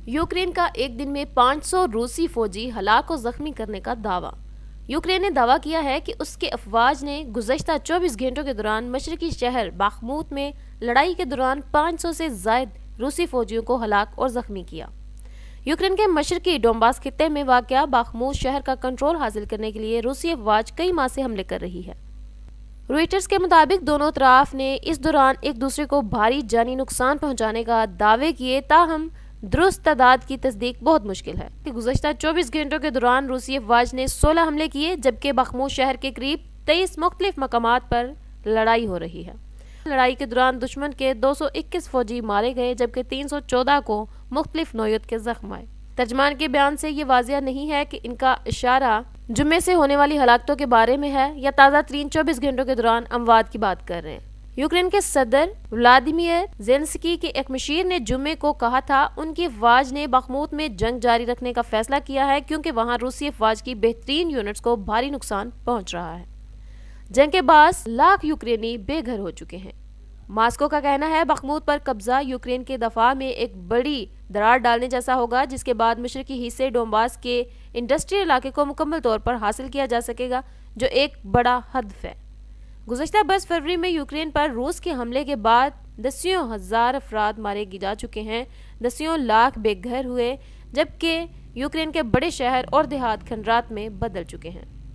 Ukraine का एक दिन में 500 रूसी फौजी हलाक और जख्मी करने का दावा। यूक्रेन ने दावा किया है कि उसके अफवाज ने गुज़श्ता 24 घंटों के दौरान मशरकी शहर बाखमूत में लड़ाई के दौरान 500 से ज़ायद रूसी फौजियों को हलाक और जख्मी किया। यूक्रेन के मशरकी डोंबास खित्ते में वाक़या बाखमूत शहर का कंट्रोल हासिल करने के लिए रूसी अफवाज कई माह से हमले कर रही है। रॉयटर्स के मुताबिक दोनों तरफ ने इस दौरान एक दूसरे को भारी जानी नुकसान पहुंचाने का दावे किए, ताहम दुरुस्त तादाद की तस्दीक बहुत मुश्किल है कि गुज़श्ता 24 घंटों के दौरान रूसी अफवाज ने 16 हमले किए, जबकि बाखमूत शहर के करीब 23 मुख्तलिफ मकामात पर लड़ाई हो रही है। लड़ाई के दौरान दुश्मन के 221 फौजी मारे गए, जबकि 314 को मुख्तलिफ नौयत के जख्म आए। तर्जमान के बयान से ये वाज़िया नहीं है कि इनका इशारा जुम्मे से होने वाली हलाकतों के बारे में है या ताज़ा तरीन 24 घंटों के दौरान अमवात की बात कर रहे हैं। यूक्रेन के सदर व्लादिमीर ज़ेलेंस्की के एक मशीर ने जुम्मे को कहा था उनकी अफवाज ने बाखमूत में जंग जारी रखने का फैसला किया है, क्योंकि वहां रूसी अफवाज की बेहतरीन यूनिट्स को भारी नुकसान पहुंच रहा है। जंग के बाद लाख यूक्रेनी बेघर हो चुके हैं। मॉस्को का कहना है बाखमूत पर कब्जा यूक्रेन के दफा में एक बड़ी दरार डालने जैसा होगा, जिसके बाद मशरकी हिस्से डोंबास के इंडस्ट्रियल इलाके को मुकम्मल तौर पर हासिल किया जा सकेगा, जो एक बड़ा हदफ है। गुज़श्ता 22 फरवरी में यूक्रेन पर रूस के हमले के बाद दसियों हज़ार अफराद मारे जा चुके हैं, दसियों लाख बेघर हुए, जबकि यूक्रेन के बड़े शहर और देहात खंडरात में बदल चुके हैं।